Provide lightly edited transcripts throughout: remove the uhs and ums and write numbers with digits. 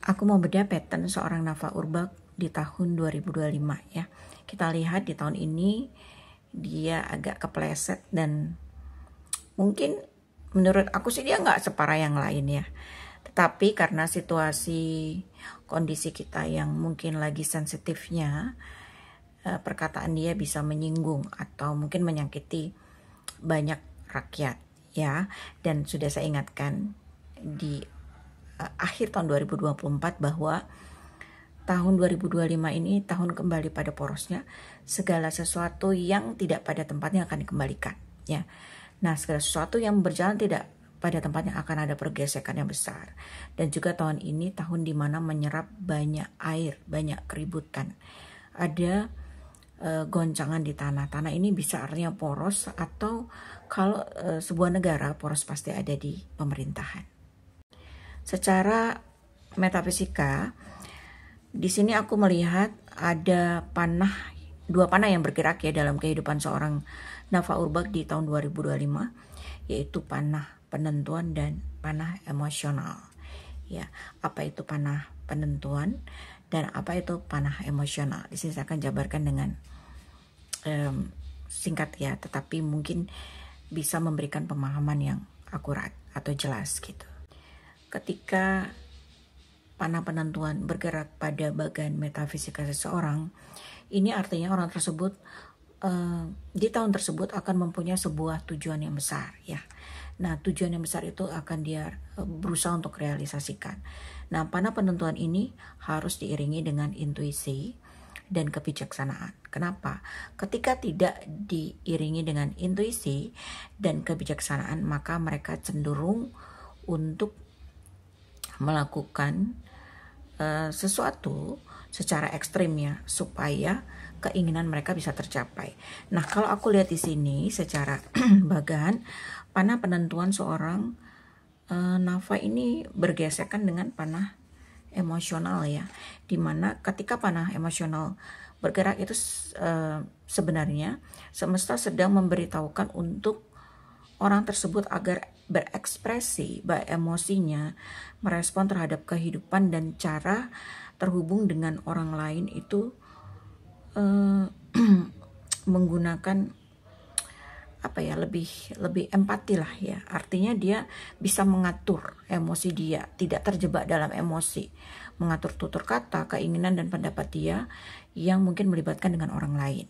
Aku mau bedah pattern seorang Nafa Urbach di tahun 2025 ya. Kita lihat di tahun ini dia agak kepleset dan mungkin menurut aku sih dia nggak separah yang lain ya. Tetapi karena situasi kondisi kita yang mungkin lagi sensitifnya, perkataan dia bisa menyinggung atau mungkin menyakiti banyak rakyat ya. Dan sudah saya ingatkan di akhir tahun 2024 bahwa tahun 2025 ini tahun kembali pada porosnya, segala sesuatu yang tidak pada tempatnya akan dikembalikan ya. Nah, segala sesuatu yang berjalan tidak pada tempatnya akan ada pergesekan yang besar. Dan juga tahun ini tahun dimana menyerap banyak air, banyak keributan. Ada goncangan di tanah. Tanah ini bisa artinya poros, atau kalau sebuah negara poros pasti ada di pemerintahan. Secara metafisika, di sini aku melihat ada dua panah yang bergerak ya dalam kehidupan seorang Nafa Urbach di tahun 2025, yaitu panah penentuan dan panah emosional. Ya, apa itu panah penentuan dan apa itu panah emosional? Di sini saya akan jabarkan dengan singkat ya, tetapi mungkin bisa memberikan pemahaman yang akurat atau jelas gitu. Ketika panah penentuan bergerak pada bagian metafisika seseorang, ini artinya orang tersebut di tahun tersebut akan mempunyai sebuah tujuan yang besar ya. Nah, tujuan yang besar itu akan dia berusaha untuk realisasikan. Nah, panah penentuan ini harus diiringi dengan intuisi dan kebijaksanaan. Kenapa? Ketika tidak diiringi dengan intuisi dan kebijaksanaan, maka mereka cenderung untuk melakukan sesuatu secara ekstrim ya, supaya keinginan mereka bisa tercapai. Nah, kalau aku lihat di sini secara bagan, panah penentuan seorang Nafa ini bergesekan dengan panah emosional ya, dimana ketika panah emosional bergerak itu sebenarnya semesta sedang memberitahukan untuk orang tersebut agar berekspresi, baik emosinya, merespon terhadap kehidupan dan cara terhubung dengan orang lain itu menggunakan apa ya, lebih empati lah ya. Artinya dia bisa mengatur emosi dia, tidak terjebak dalam emosi, mengatur tutur kata, keinginan dan pendapat dia yang mungkin melibatkan dengan orang lain.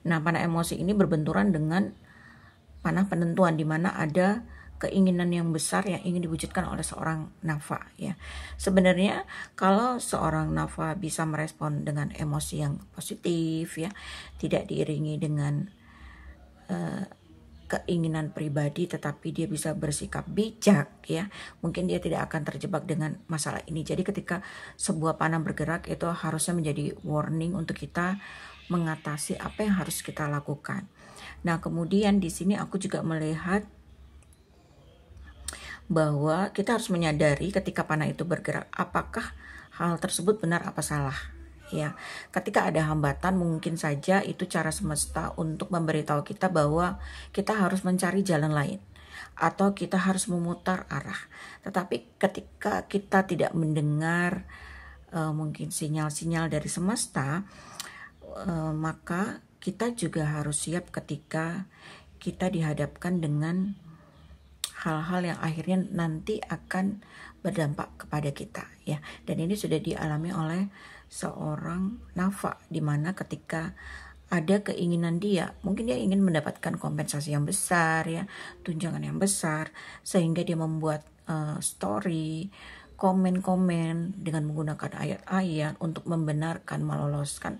Nah, panah emosi ini berbenturan dengan panah penentuan, di mana ada keinginan yang besar yang ingin diwujudkan oleh seorang Nafa ya. Sebenarnya kalau seorang Nafa bisa merespon dengan emosi yang positif ya, tidak diiringi dengan keinginan pribadi, tetapi dia bisa bersikap bijak ya, mungkin dia tidak akan terjebak dengan masalah ini. Jadi ketika sebuah panah bergerak itu harusnya menjadi warning untuk kita mengatasi apa yang harus kita lakukan. Nah, kemudian di sini aku juga melihat bahwa kita harus menyadari ketika panah itu bergerak, apakah hal tersebut benar apa salah ya. Ketika ada hambatan, mungkin saja itu cara semesta untuk memberitahu kita bahwa kita harus mencari jalan lain atau kita harus memutar arah. Tetapi ketika kita tidak mendengar mungkin sinyal-sinyal dari semesta, maka kita juga harus siap ketika kita dihadapkan dengan hal-hal yang akhirnya nanti akan berdampak kepada kita ya. Dan ini sudah dialami oleh seorang Nafa, di mana ketika ada keinginan dia, mungkin dia ingin mendapatkan kompensasi yang besar ya, tunjangan yang besar, sehingga dia membuat story, komen-komen dengan menggunakan ayat-ayat untuk membenarkan, meloloskan,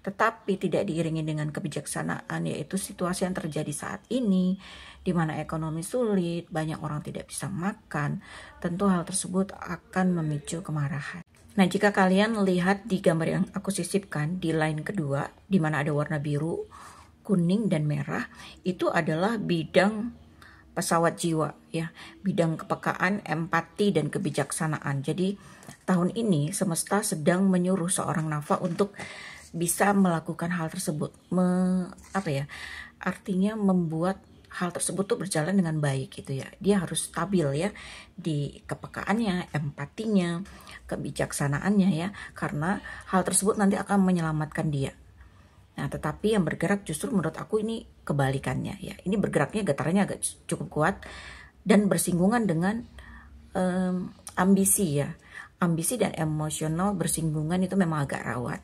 tetapi tidak diiringi dengan kebijaksanaan, yaitu situasi yang terjadi saat ini di mana ekonomi sulit, banyak orang tidak bisa makan. Tentu hal tersebut akan memicu kemarahan. Nah, jika kalian lihat di gambar yang aku sisipkan di line kedua, di mana ada warna biru, kuning dan merah, itu adalah bidang pesawat jiwa ya, bidang kepekaan, empati dan kebijaksanaan. Jadi tahun ini semesta sedang menyuruh seorang Nafa untuk bisa melakukan hal tersebut, artinya membuat hal tersebut tuh berjalan dengan baik gitu ya. Dia harus stabil ya di kepekaannya, empatinya, kebijaksanaannya ya, karena hal tersebut nanti akan menyelamatkan dia. Nah, tetapi yang bergerak justru menurut aku ini kebalikannya ya. Ini bergeraknya getarannya agak cukup kuat dan bersinggungan dengan ambisi ya. Ambisi dan emosional bersinggungan itu memang agak rawan.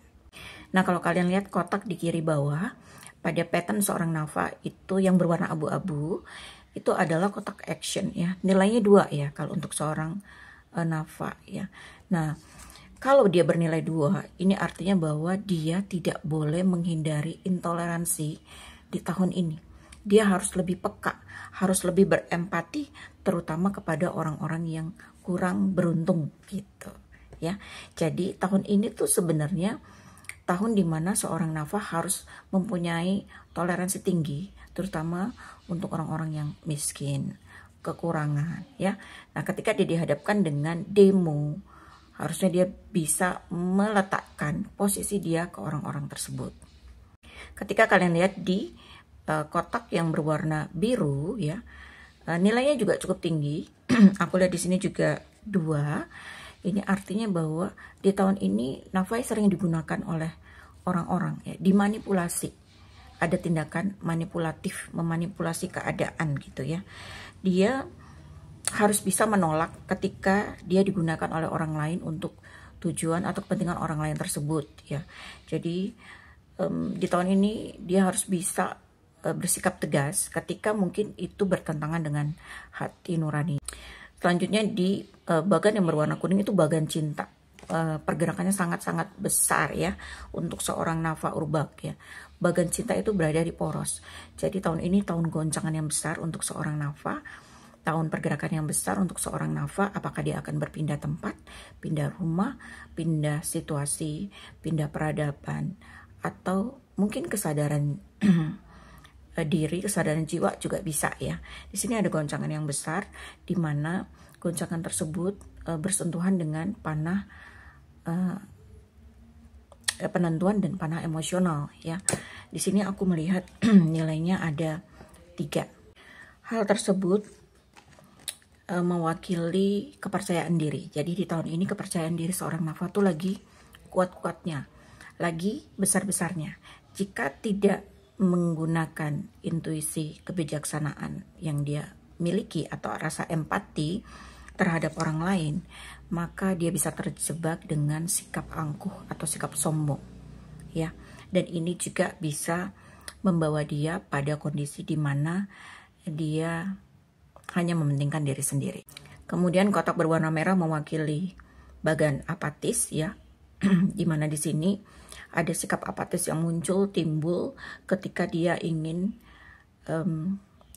Nah, kalau kalian lihat kotak di kiri bawah, pada pattern seorang Nafa itu yang berwarna abu-abu, itu adalah kotak action ya. Nilainya 2 ya kalau untuk seorang Nafa ya. Nah, kalau dia bernilai 2, ini artinya bahwa dia tidak boleh menghindari intoleransi di tahun ini. Dia harus lebih peka, harus lebih berempati, terutama kepada orang-orang yang kurang beruntung gitu ya. Jadi tahun ini tuh sebenarnya tahun dimana seorang Nafa harus mempunyai toleransi tinggi, terutama untuk orang-orang yang miskin, kekurangan ya. Nah, ketika dia dihadapkan dengan demo, harusnya dia bisa meletakkan posisi dia ke orang-orang tersebut. Ketika kalian lihat di kotak yang berwarna biru ya, nilainya juga cukup tinggi. Aku lihat di sini juga 2. Ini artinya bahwa di tahun ini Nafai sering digunakan oleh orang-orang ya, dimanipulasi. Ada tindakan manipulatif, memanipulasi keadaan gitu ya. Dia harus bisa menolak ketika dia digunakan oleh orang lain untuk tujuan atau kepentingan orang lain tersebut ya. Jadi di tahun ini dia harus bisa bersikap tegas ketika mungkin itu bertentangan dengan hati nurani. Selanjutnya di bagan yang berwarna kuning itu bagan cinta. Pergerakannya sangat-sangat besar ya untuk seorang Nafa Urbak ya. Bagan cinta itu berada di poros. Jadi tahun ini tahun goncangan yang besar untuk seorang Nafa. Tahun pergerakan yang besar untuk seorang Nafa. Apakah dia akan berpindah tempat, pindah rumah, pindah situasi, pindah peradaban, atau mungkin kesadaran diri, kesadaran jiwa juga bisa ya. Di sini ada goncangan yang besar, di mana goncangan tersebut bersentuhan dengan panah penentuan dan panah emosional ya. Di sini aku melihat nilainya ada 3. Hal tersebut mewakili kepercayaan diri. Jadi di tahun ini kepercayaan diri seorang Nafa tuh lagi kuat-kuatnya, lagi besar-besarnya. Jika tidak menggunakan intuisi kebijaksanaan yang dia miliki atau rasa empati terhadap orang lain, maka dia bisa terjebak dengan sikap angkuh atau sikap sombong ya. Dan ini juga bisa membawa dia pada kondisi di mana dia hanya mementingkan diri sendiri. Kemudian kotak berwarna merah mewakili bagan apatis ya. Di mana di sini ada sikap apatis yang timbul ketika dia ingin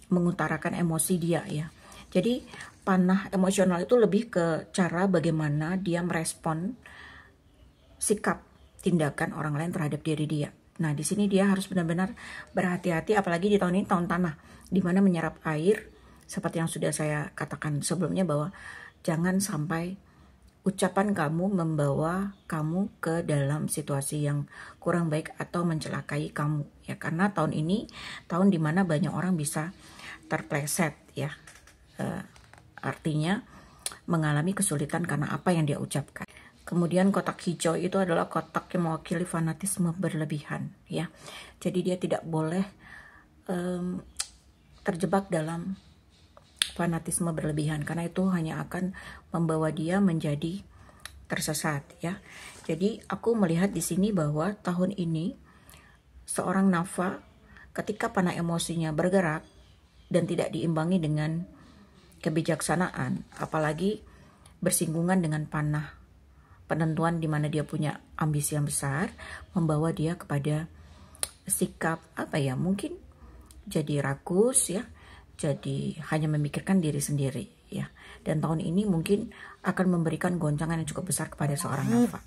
mengutarakan emosi dia ya. Jadi panah emosional itu lebih ke cara bagaimana dia merespon sikap tindakan orang lain terhadap diri dia. Nah, di sini dia harus benar-benar berhati-hati, apalagi di tahun ini tahun tanah, di mana menyerap air, seperti yang sudah saya katakan sebelumnya, bahwa jangan sampai ucapan kamu membawa kamu ke dalam situasi yang kurang baik atau mencelakai kamu ya. Karena tahun ini tahun dimana banyak orang bisa terpleset ya, artinya mengalami kesulitan karena apa yang dia ucapkan. Kemudian kotak hijau itu adalah kotak yang mewakili fanatisme berlebihan ya. Jadi dia tidak boleh terjebak dalam fanatisme berlebihan, karena itu hanya akan membawa dia menjadi tersesat ya. Jadi aku melihat di sini bahwa tahun ini seorang Nafa ketika panah emosinya bergerak dan tidak diimbangi dengan kebijaksanaan, apalagi bersinggungan dengan panah penentuan di mana dia punya ambisi yang besar, membawa dia kepada sikap apa ya, mungkin jadi rakus ya, jadi hanya memikirkan diri sendiri ya. Dan tahun ini mungkin akan memberikan goncangan yang cukup besar kepada seorang Nafa.